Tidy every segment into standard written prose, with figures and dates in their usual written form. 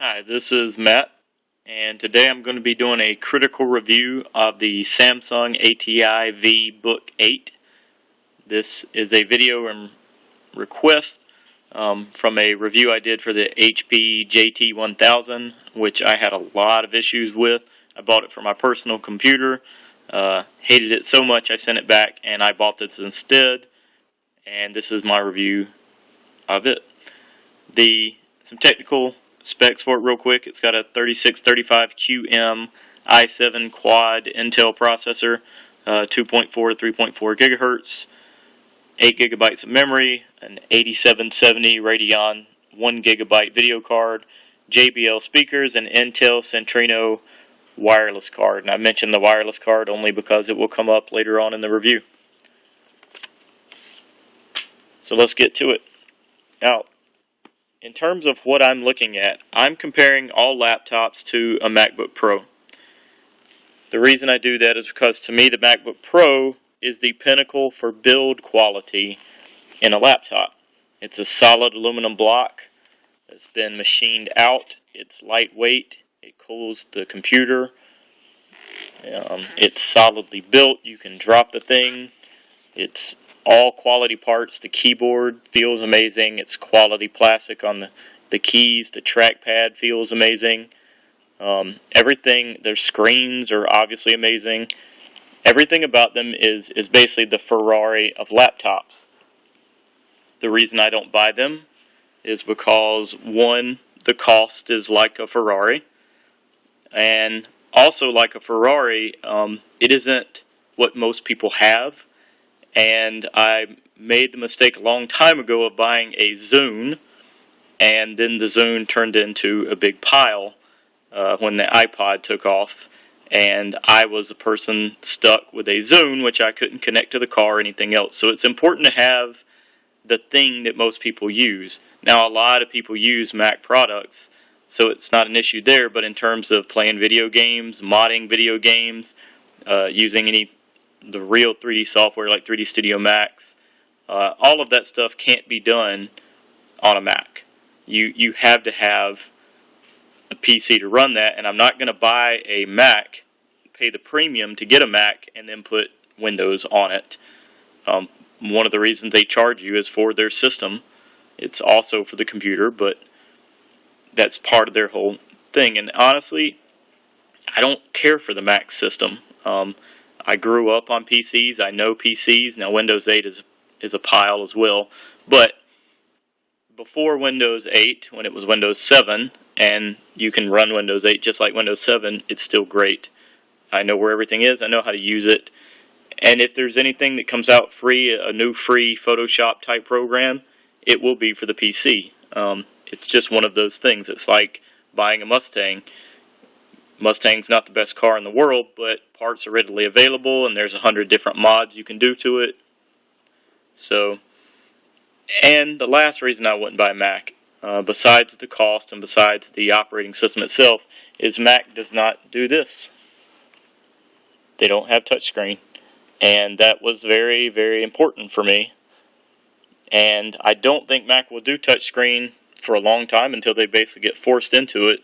Hi, this is Matt, and today I'm going to be doing a critical review of the Samsung ATIV Book 8. This is a video and request from a review I did for the HP JT1000, which I had a lot of issues with. I bought it for my personal computer, hated it so much I sent it back, and I bought this instead, and this is my review of it. Some technical specs for it real quick. It's got a 3635QM i7 quad Intel processor, 2.4 3.4 gigahertz, 8 gigabytes of memory, an 8770 Radeon 1 gigabyte video card, JBL speakers, and Intel Centrino wireless card. And I mentioned the wireless card only because it will come up later on in the review. So let's get to it. Now, in terms of what I'm looking at, I'm comparing all laptops to a MacBook Pro. The reason I do that is because to me the MacBook Pro is the pinnacle for build quality in a laptop. It's a solid aluminum block that's been machined out. It's lightweight. It cools the computer. It's solidly built. You can drop the thing. It's all quality parts. The keyboard feels amazing. It's quality plastic on the keys. The trackpad feels amazing. Everything, their screens are obviously amazing. Everything about them is basically the Ferrari of laptops. The reason I don't buy them is because, one, the cost is like a Ferrari. And also like a Ferrari, it isn't what most people have. And I made the mistake a long time ago of buying a Zune, and then the Zune turned into a big pile when the iPod took off, and I was a person stuck with a Zune, which I couldn't connect to the car or anything else. So it's important to have the thing that most people use. Now, a lot of people use Mac products, so it's not an issue there, but in terms of playing video games, modding video games, using the real 3D software like 3D Studio Max, all of that stuff can't be done on a Mac. You have to have a PC to run that, and I'm not going to buy a Mac, pay the premium to get a Mac, and then put Windows on it. One of the reasons they charge you is for their system. It's also for the computer, but that's part of their whole thing. And honestly, I don't care for the Mac system. I grew up on PCs. I know PCs. Now, Windows 8 is a pile as well. But before Windows 8, when it was Windows 7, and you can run Windows 8 just like Windows 7, it's still great. I know where everything is. I know how to use it. And if there's anything that comes out free, a new free Photoshop type program, it will be for the PC. It's just one of those things. It's like buying a Mustang. Mustang's not the best car in the world, but parts are readily available, and there's 100 different mods you can do to it. So, and the last reason I wouldn't buy a Mac, besides the cost and besides the operating system itself, is Mac does not do this. They don't have touchscreen, and that was very, very important for me. And I don't think Mac will do touchscreen for a long time until they basically get forced into it.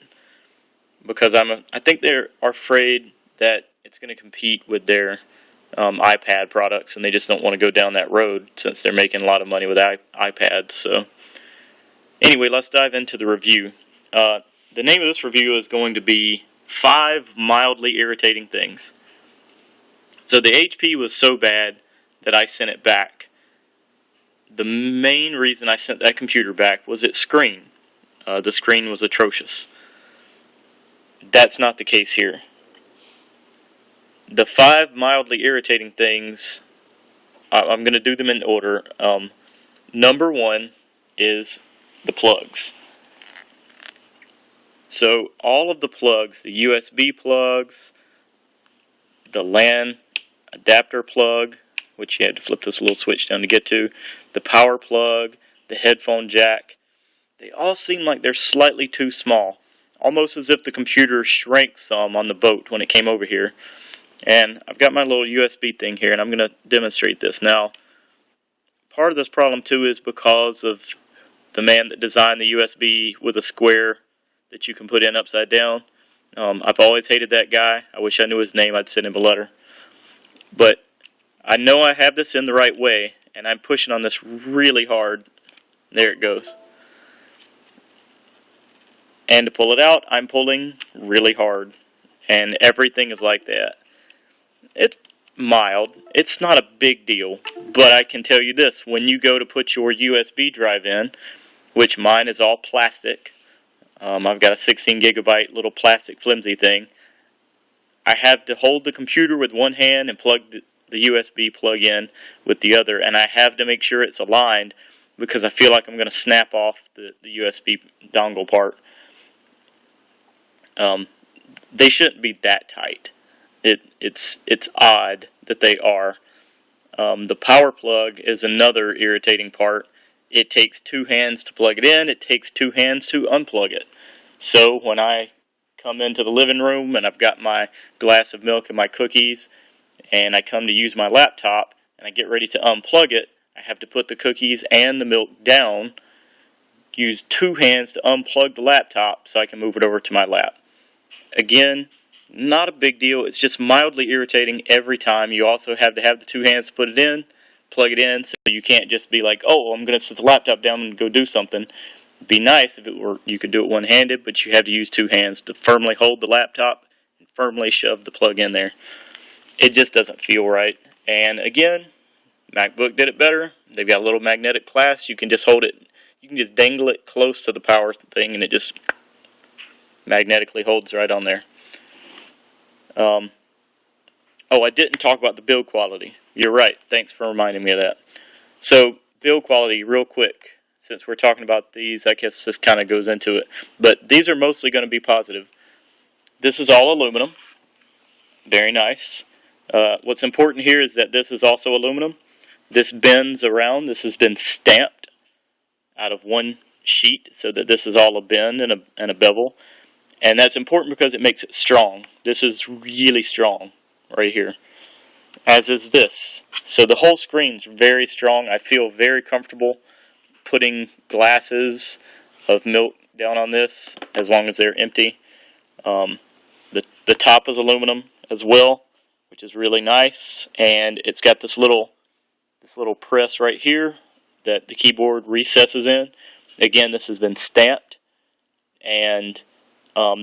Because I think they're afraid that it's going to compete with their iPad products, and they just don't want to go down that road since they're making a lot of money with iPads. So, anyway, let's dive into the review. The name of this review is going to be 5 Mildly Irritating Things. So the HP was so bad that I sent it back. The main reason I sent that computer back was its screen. The screen was atrocious. That's not the case here. The 5 mildly irritating things, I'm going to do them in order. Number 1 is the plugs. So all of the plugs, the USB plugs, the LAN adapter plug, which you had to flip this little switch down to get to, the power plug, the headphone jack, they all seem like they're slightly too small. Almost as if the computer shrank some on the boat when it came over here. And I've got my little USB thing here, and I'm going to demonstrate this. Now, part of this problem, too, is because of the man that designed the USB with a square that you can put in upside down. I've always hated that guy. I wish I knew his name. I'd send him a letter. But I know I have this in the right way, and I'm pushing on this really hard. There it goes. And to pull it out, I'm pulling really hard. And everything is like that. It's mild. It's not a big deal. But I can tell you this. When you go to put your USB drive in, which mine is all plastic. I've got a 16 gigabyte little plastic flimsy thing. I have to hold the computer with one hand and plug the USB plug in with the other. And I have to make sure it's aligned because I feel like I'm going to snap off the USB dongle part. They shouldn't be that tight. It's odd that they are. The power plug is another irritating part. It takes two hands to plug it in. It takes two hands to unplug it. So when I come into the living room and I've got my glass of milk and my cookies, and I come to use my laptop and I get ready to unplug it, I have to put the cookies and the milk down, use two hands to unplug the laptop so I can move it over to my lap. Again, not a big deal. It's just mildly irritating every time. You also have to have the two hands to put it in, plug it in, so you can't just be like, oh, I'm going to set the laptop down and go do something. It'd be nice if it were you could do it one-handed, but you have to use two hands to firmly hold the laptop and firmly shove the plug in there. It just doesn't feel right. And again, MacBook did it better. They've got a little magnetic clasp. You can just hold it. You can just dangle it close to the power thing, and it just magnetically holds right on there. I didn't talk about the build quality. You're right. Thanks for reminding me of that. So, build quality, real quick. Since we're talking about these, I guess this kind of goes into it. But these are mostly going to be positive. This is all aluminum. Very nice. What's important here is that this is also aluminum. This bends around. This has been stamped out of one sheet so that this is all a bend and a bevel. And that's important because it makes it strong. This is really strong right here, as is this. So the whole screen's very strong. I feel very comfortable putting glasses of milk down on this as long as they're empty. The top is aluminum as well, which is really nice. And it's got this little press right here that the keyboard recesses in. Again, this has been stamped, and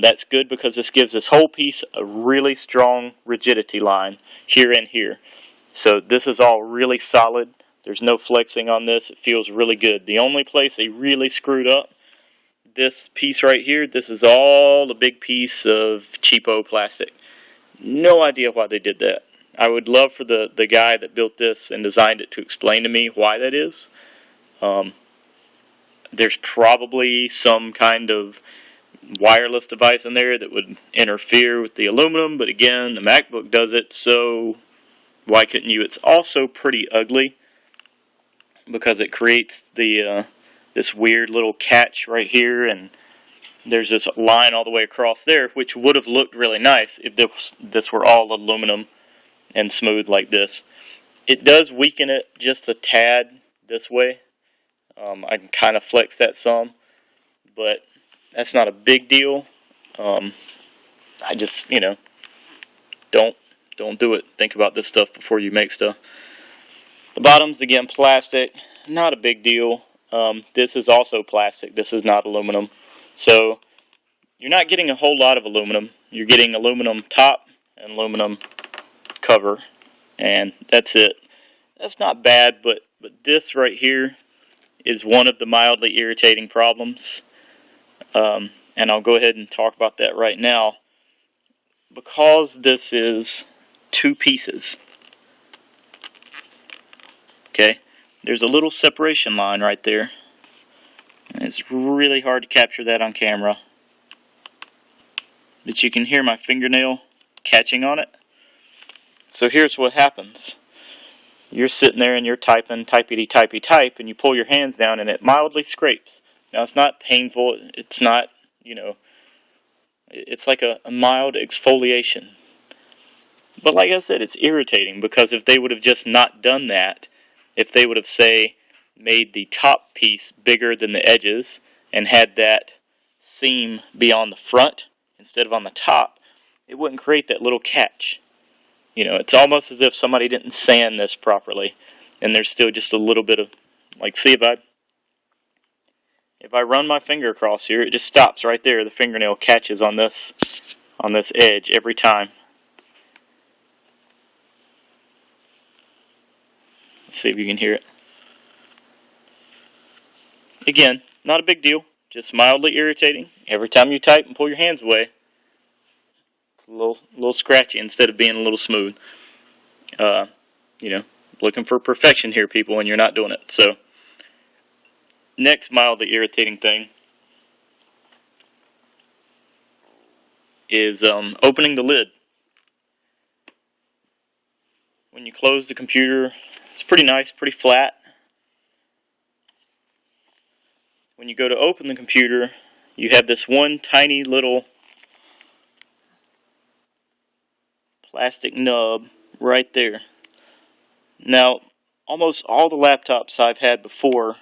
that's good because this gives this whole piece a really strong rigidity line here and here. So this is all really solid. There's no flexing on this. It feels really good. The only place they really screwed up, this piece right here, this is all a big piece of cheapo plastic. No idea why they did that. I would love for the guy that built this and designed it to explain to me why that is. There's probably some kind of wireless device in there that would interfere with the aluminum, but again, the MacBook does it, so why couldn't you? It's also pretty ugly because it creates this weird little catch right here, and there's this line all the way across there, which would have looked really nice if this were all aluminum and smooth like this. It does weaken it just a tad this way. I can kind of flex that some, but that's not a big deal. I just, don't do it. Think about this stuff before you make stuff. The bottom's, again, plastic. Not a big deal. This is also plastic. This is not aluminum. So, you're not getting a whole lot of aluminum. You're getting aluminum top and aluminum cover. And that's it. That's not bad, but this right here is one of the mildly irritating problems. And I'll go ahead and talk about that right now. Because this is two pieces, okay, there's a little separation line right there. And it's really hard to capture that on camera. But you can hear my fingernail catching on it. So here's what happens. You're sitting there and you're typing, typey-type, and you pull your hands down and it mildly scrapes. Now, it's not painful. It's not, it's like a mild exfoliation. But like I said, it's irritating because if they would have just not done that, if they would have, say, made the top piece bigger than the edges and had that seam be on the front instead of on the top, it wouldn't create that little catch. You know, it's almost as if somebody didn't sand this properly, and there's still just a little bit of, like, see if I run my finger across here, it just stops right there. The fingernail catches on this edge every time. Let's see if you can hear it. Again, not a big deal, just mildly irritating. Every time you type and pull your hands away, it's a little scratchy instead of being a little smooth. You know, looking for perfection here, people, and you're not doing it. So, next mildly irritating thing is opening the lid. When you close the computer, it's pretty nice, pretty flat. When you go to open the computer, you have this one tiny little plastic nub right there. Now, almost all the laptops I've had before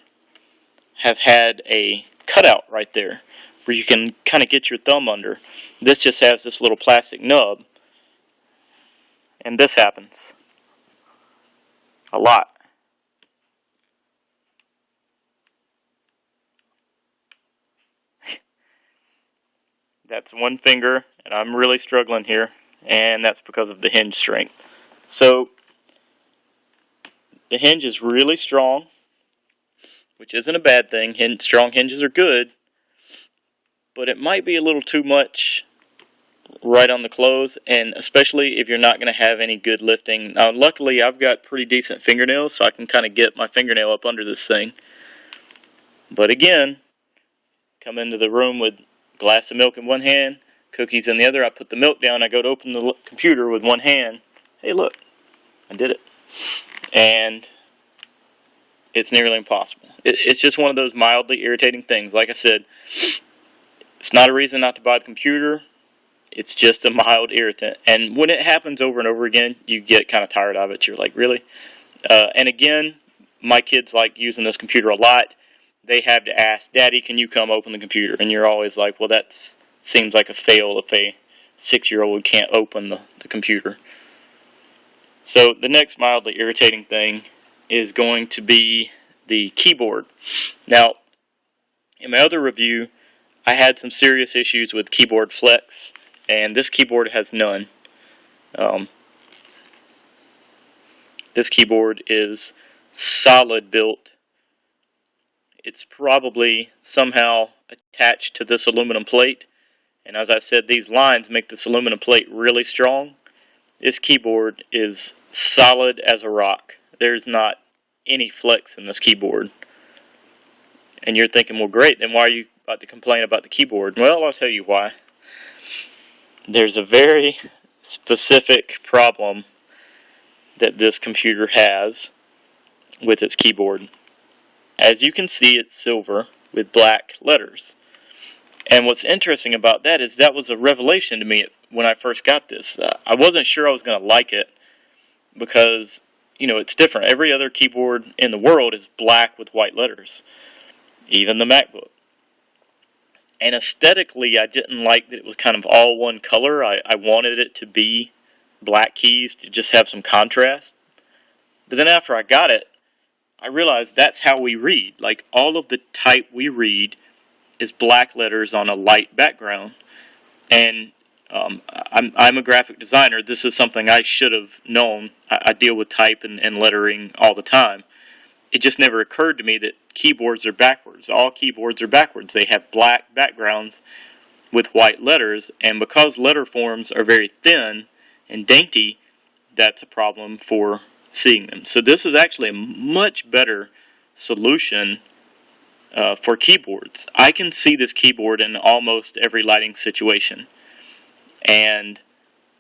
have had a cutout right there where you can kind of get your thumb under. This just has this little plastic nub, and this happens a lot. That's one finger, and I'm really struggling here, and that's because of the hinge strength. So, the hinge is really strong, which isn't a bad thing. Strong hinges are good, but it might be a little too much right on the close, and especially if you're not going to have any good lifting. Now, luckily, I've got pretty decent fingernails, so I can kind of get my fingernail up under this thing. But again, come into the room with a glass of milk in one hand, cookies in the other. I put the milk down, I go to open the computer with one hand. Hey, look, I did it. And it's nearly impossible. It's just one of those mildly irritating things. Like I said, it's not a reason not to buy the computer. It's just a mild irritant. And when it happens over and over again, you get kind of tired of it. You're like, really? And again, my kids like using this computer a lot. They have to ask, Daddy, can you come open the computer? And you're always like, well, that seems like a fail if a 6-year-old can't open the computer. So the next mildly irritating thing is going to be the keyboard. Now, in my other review, I had some serious issues with keyboard flex, and this keyboard has none. This keyboard is solid built. It's probably somehow attached to this aluminum plate, and as I said, these lines make this aluminum plate really strong. This keyboard is solid as a rock. There's not any flex in this keyboard. And you're thinking, well, great, then why are you about to complain about the keyboard? Well, I'll tell you why. There's a very specific problem that this computer has with its keyboard. As you can see, it's silver with black letters. And what's interesting about that is that was a revelation to me when I first got this. I wasn't sure I was going to like it because, you know, it's different. Every other keyboard in the world is black with white letters, even the MacBook. And aesthetically, I didn't like that it was kind of all one color. I wanted it to be black keys to just have some contrast. But then after I got it, I realized that's how we read. Like, all of the type we read is black letters on a light background. And I'm a graphic designer. This is something I should have known. I deal with type and lettering all the time. It just never occurred to me that keyboards are backwards. All keyboards are backwards. They have black backgrounds with white letters, and because letter forms are very thin and dainty, that's a problem for seeing them. So this is actually a much better solution for keyboards. I can see this keyboard in almost every lighting situation, and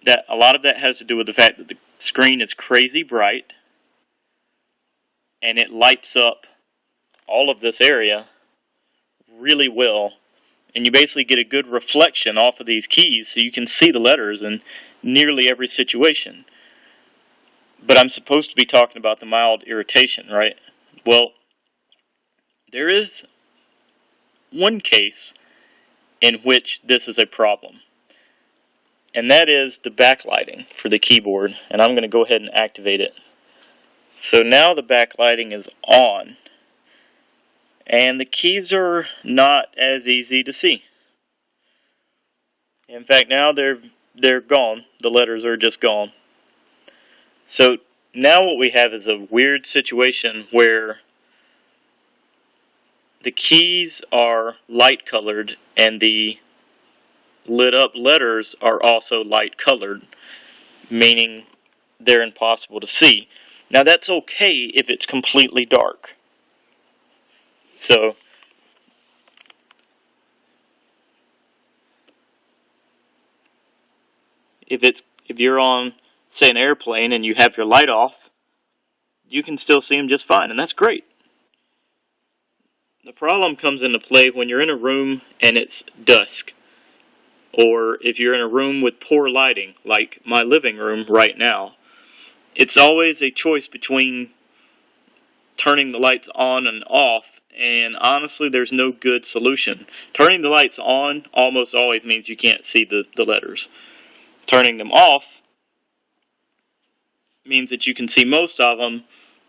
that a lot of that has to do with the fact that the screen is crazy bright, and it lights up all of this area really well, and you basically get a good reflection off of these keys so you can see the letters in nearly every situation. But I'm supposed to be talking about the mild irritation, right? Well, there is one case in which this is a problem. And that is the backlighting for the keyboard. And I'm going to go ahead and activate it. So now the backlighting is on. And the keys are not as easy to see. In fact, now they're gone. The letters are just gone. So now what we have is a weird situation where the keys are light colored and the lit up letters are also light colored, meaning they're impossible to see. Now that's okay if it's completely dark. So if you're on, say, an airplane and you have your light off, you can still see them just fine, and that's great. The problem comes into play when you're in a room and it's dusk, or if you're in a room with poor lighting, like my living room right now. It's always a choice between turning the lights on and off, and honestly there's no good solution. Turning the lights on almost always means you can't see the letters. Turning them off means that you can see most of them,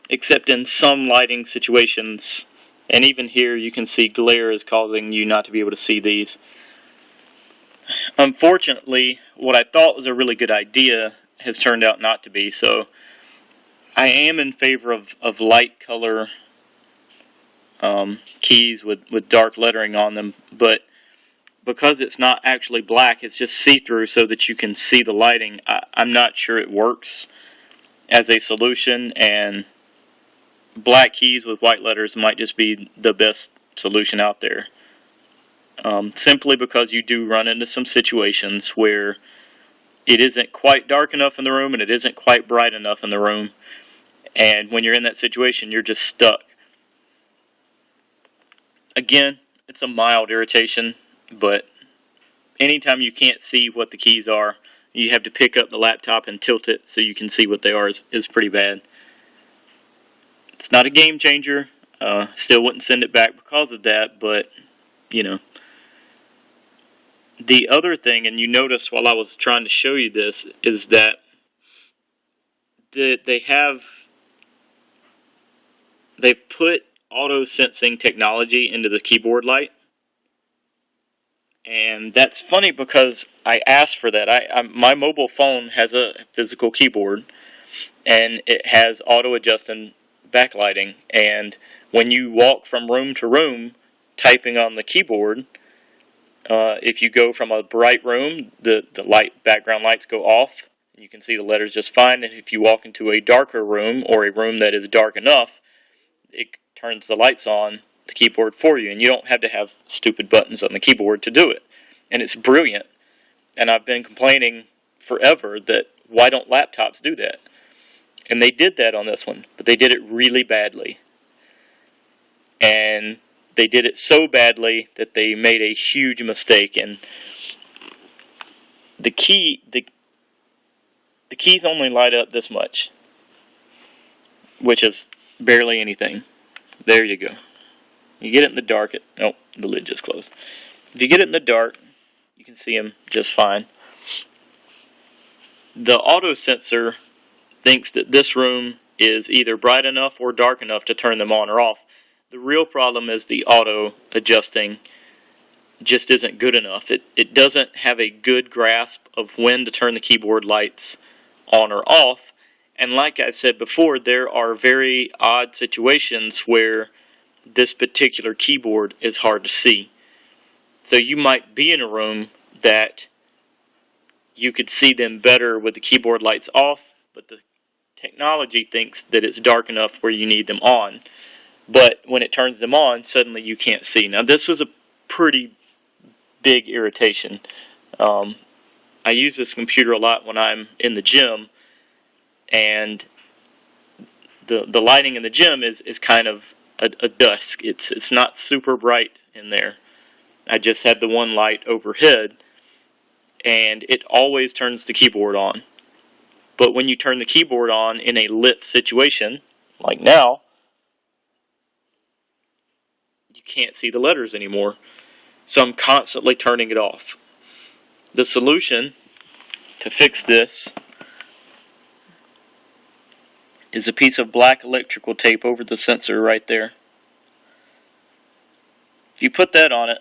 except in some lighting situations. And even here you can see glare is causing you not to be able to see these. Unfortunately, what I thought was a really good idea has turned out not to be. So I am in favor of light color keys with dark lettering on them, but because it's not actually black, it's just see-through so that you can see the lighting, I'm not sure it works as a solution, and black keys with white letters might just be the best solution out there. Simply because you do run into some situations where it isn't quite dark enough in the room and it isn't quite bright enough in the room, and when you're in that situation, you're just stuck. Again, it's a mild irritation, but anytime you can't see what the keys are, you have to pick up the laptop and tilt it so you can see what they are is pretty bad. It's not a game changer. Still wouldn't send it back because of that, but, you know. The other thing, and you notice while I was trying to show you this, is that they've put auto-sensing technology into the keyboard light. And that's funny because I asked for that. My mobile phone has a physical keyboard, and it has auto-adjusting backlighting. And when you walk from room to room typing on the keyboard, if you go from a bright room, the background lights go off, and you can see the letters just fine. And if you walk into a darker room, or a room that is dark enough, it turns the lights on the keyboard for you, and you don't have to have stupid buttons on the keyboard to do it. And it's brilliant. And I've been complaining forever that why don't laptops do that? And they did that on this one, but they did it really badly. And they did it so badly that they made a huge mistake. And the keys only light up this much, which is barely anything. There you go. You get it in the dark. The lid just closed. If you get it in the dark, you can see them just fine. The auto sensor thinks that this room is either bright enough or dark enough to turn them on or off. The real problem is the auto adjusting just isn't good enough. It doesn't have a good grasp of when to turn the keyboard lights on or off. And like I said before, there are very odd situations where this particular keyboard is hard to see. So you might be in a room that you could see them better with the keyboard lights off, but the technology thinks that it's dark enough where you need them on. But when it turns them on, suddenly you can't see. Now this is a pretty big irritation. I use this computer a lot when I'm in the gym, and the lighting in the gym is kind of a dusk. It's not super bright in there. I just have the one light overhead, and it always turns the keyboard on. But when you turn the keyboard on in a lit situation, like now, you can't see the letters anymore. so I'm constantly turning it off. The solution to fix this is a piece of black electrical tape over the sensor right there. If you put that on it,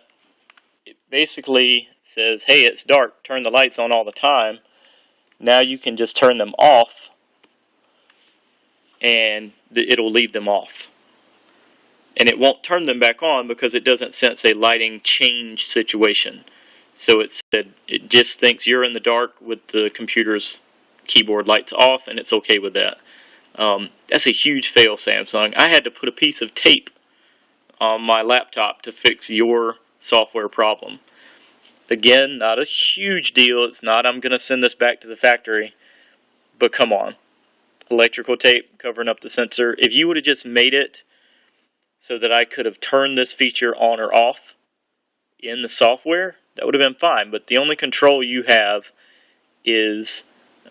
it basically says, hey, it's dark, turn the lights on all the time. Now you can just turn them off and it'll leave them off. And it won't turn them back on because it doesn't sense a lighting change situation. So it just thinks you're in the dark with the computer's keyboard lights off, and it's okay with that. That's a huge fail, Samsung. I had to put a piece of tape on my laptop to fix your software problem. Again, not a huge deal. It's not I'm going to send this back to the factory. But come on. Electrical tape covering up the sensor. If you would have just made it so that I could have turned this feature on or off in the software, that would have been fine. But the only control you have is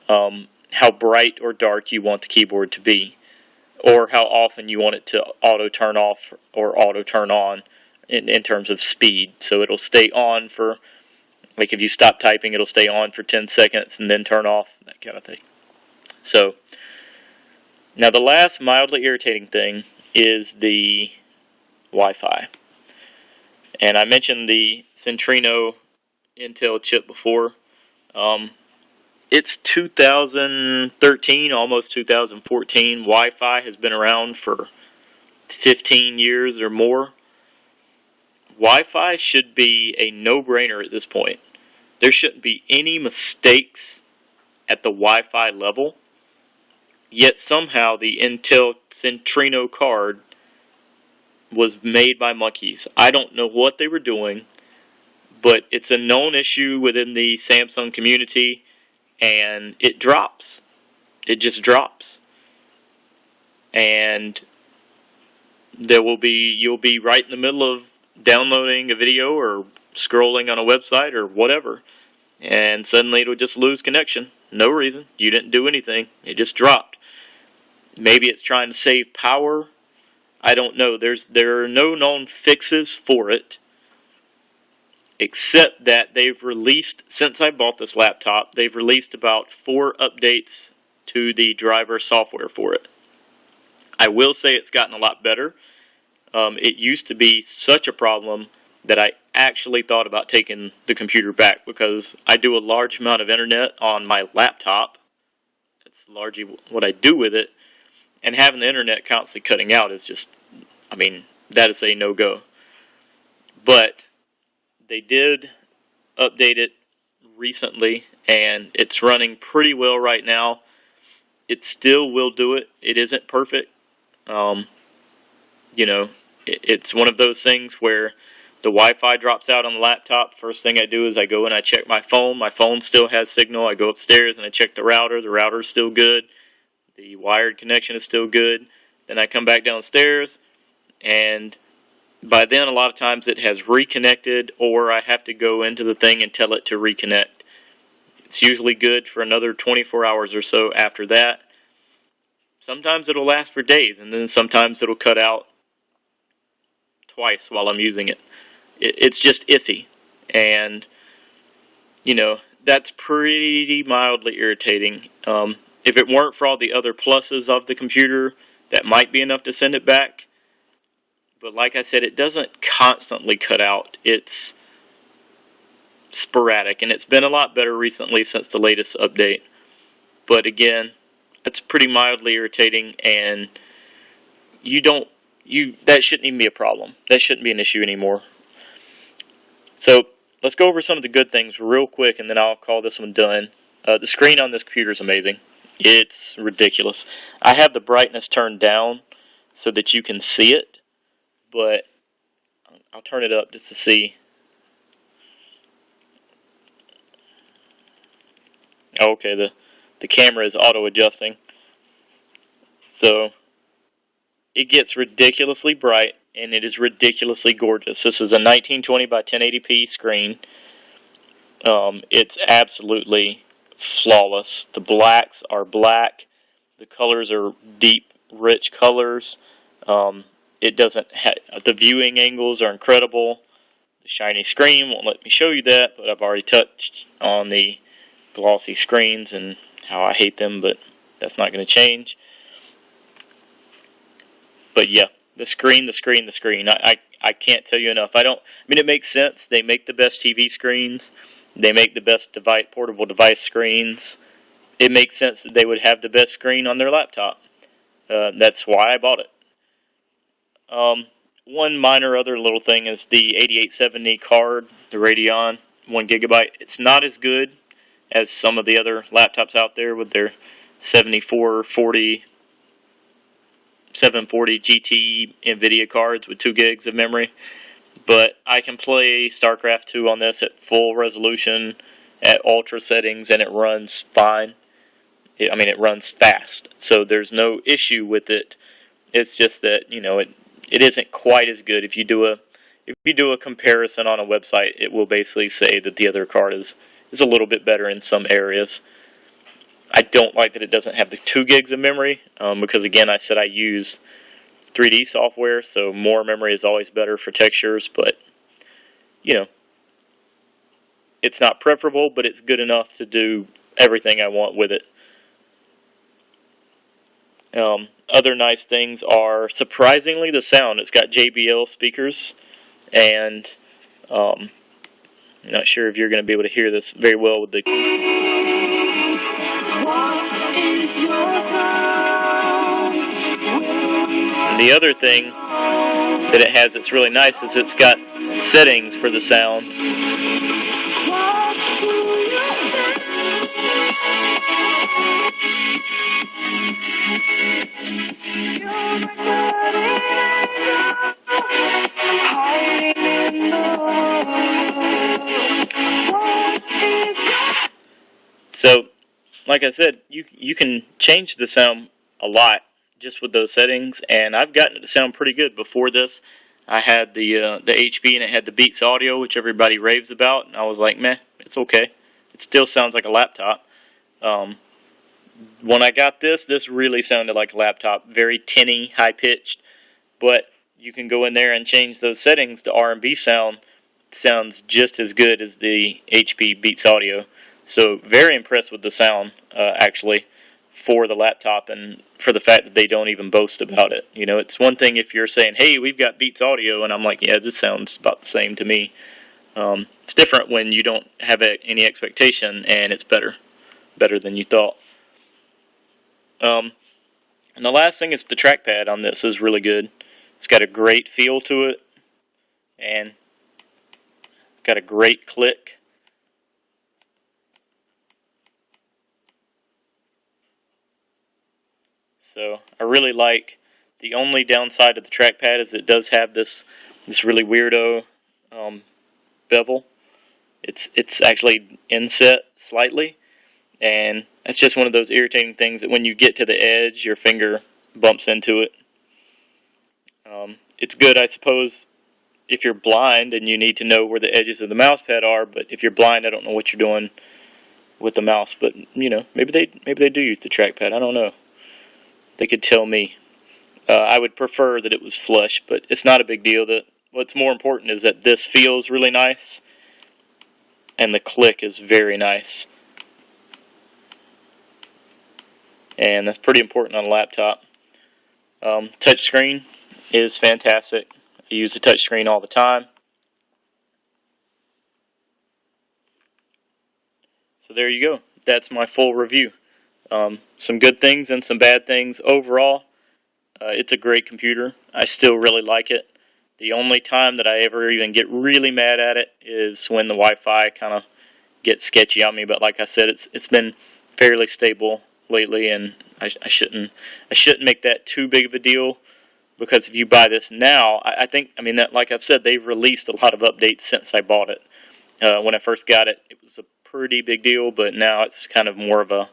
how bright or dark you want the keyboard to be, or how often you want it to auto turn off or auto turn on in terms of speed. So it'll stay on for, like if you stop typing, it'll stay on for 10 seconds and then turn off, that kind of thing. So, now the last mildly irritating thing is the Wi-Fi. And I mentioned the Centrino Intel chip before. It's 2013, almost 2014. Wi-Fi has been around for 15 years or more. Wi-Fi should be a no-brainer at this point. There shouldn't be any mistakes at the Wi-Fi level. Yet somehow the Intel Centrino card was made by monkeys. I don't know what they were doing, but it's a known issue within the Samsung community, and it drops. It just drops. And you'll be right in the middle of downloading a video or scrolling on a website or whatever, and suddenly it'll just lose connection. No reason. You didn't do anything. It just dropped. Maybe it's trying to save power. I don't know. There are no known fixes for it, except that they've released, since I bought this laptop, they've released about 4 updates to the driver software for it. I will say it's gotten a lot better. It used to be such a problem that I actually thought about taking the computer back, because I do a large amount of internet on my laptop. That's largely what I do with it. And having the internet constantly cutting out is just, that is a no-go. But they did update it recently, and it's running pretty well right now. It still will do it. It isn't perfect. It's one of those things where the Wi-Fi drops out on the laptop. First thing I do is I go and I check my phone. My phone still has signal. I go upstairs and I check the router. The router's still good. The wired connection is still good. Then I come back downstairs, and by then a lot of times it has reconnected, or I have to go into the thing and tell it to reconnect. It's usually good for another 24 hours or so after that. Sometimes it'll last for days, and then sometimes it'll cut out twice while I'm using it. It's just iffy, and that's pretty mildly irritating. If it weren't for all the other pluses of the computer, that might be enough to send it back. But like I said, it doesn't constantly cut out. It's sporadic, and it's been a lot better recently since the latest update. But again, it's pretty mildly irritating, and that shouldn't even be a problem. That shouldn't be an issue anymore. So let's go over some of the good things real quick, and then I'll call this one done. The screen on this computer is amazing. It's ridiculous. I have the brightness turned down so that you can see it, but I'll turn it up just to see. Okay, the camera is auto-adjusting. So it gets ridiculously bright, and it is ridiculously gorgeous. This is a 1920 by 1080p screen. It's absolutely flawless. The blacks are black. The colors are deep, rich colors. The viewing angles are incredible. The shiny screen won't let me show you that, but I've already touched on the glossy screens and how I hate them, but that's not going to change. But yeah, the screen. I can't tell you enough. I mean, it makes sense. They make the best TV screens. They make the best portable device screens. It makes sense that they would have the best screen on their laptop. That's why I bought it. One minor other little thing is the 8870 card, the Radeon 1GB. It's not as good as some of the other laptops out there with their 740 GT NVIDIA cards with 2 gigs of memory. But I can play StarCraft 2 on this at full resolution, at ultra settings, and it runs fine. It runs fast, so there's no issue with it. It's just that, it isn't quite as good. If you do a comparison on a website, it will basically say that the other card is a little bit better in some areas. I don't like that it doesn't have the 2 gigs of memory, because again, I said I use 3D software, so more memory is always better for textures, but, it's not preferable, but it's good enough to do everything I want with it. Other nice things are, surprisingly, the sound. It's got JBL speakers, and I'm not sure if you're going to be able to hear this very well with the... And the other thing that it has that's really nice is it's got settings for the sound. So, like I said, you can change the sound a lot just with those settings, and I've gotten it to sound pretty good. Before this, I had the HP, and it had the Beats Audio, which everybody raves about, and I was like, meh, it's okay. It still sounds like a laptop. When I got this really sounded like a laptop, very tinny, high-pitched, but you can go in there and change those settings to R&B sound. It sounds just as good as the HP Beats Audio. So very impressed with the sound, actually, for the laptop, and for the fact that they don't even boast about it. It's one thing if you're saying, hey, we've got Beats Audio, and I'm like, yeah, this sounds about the same to me. It's different when you don't have any expectation, and it's better than you thought. And the last thing is the trackpad on this is really good. It's got a great feel to it, and got a great click. So I really like. The only downside of the trackpad is it does have this really weirdo bevel. It's actually inset slightly, and it's just one of those irritating things that when you get to the edge, your finger bumps into it. It's good, I suppose, if you're blind and you need to know where the edges of the mouse pad are. But if you're blind, I don't know what you're doing with the mouse. But maybe they do use the trackpad. I don't know. They could tell me. I would prefer that it was flush, but it's not a big deal. What's more important is that this feels really nice, and the click is very nice. And that's pretty important on a laptop. Touchscreen is fantastic. I use the touchscreen all the time. So there you go. That's my full review. Some good things and some bad things. Overall, it's a great computer. I still really like it. The only time that I ever even get really mad at it is when the Wi-Fi kind of gets sketchy on me. But like I said, it's been fairly stable lately, and I shouldn't make that too big of a deal, because if you buy this now, that, like I've said, they've released a lot of updates since I bought it. When I first got it, it was a pretty big deal, but now it's kind of more of a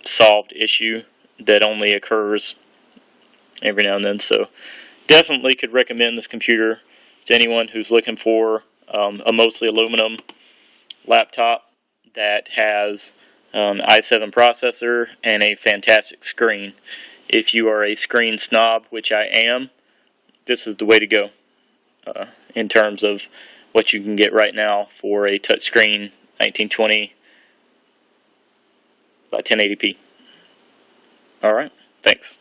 solved issue that only occurs every now and then. So definitely could recommend this computer to anyone who's looking for a mostly aluminum laptop that has an i7 processor and a fantastic screen. If you are a screen snob, which I am, this is the way to go. in terms of what you can get right now for a touchscreen 1920 by 1080p. Alright, thanks.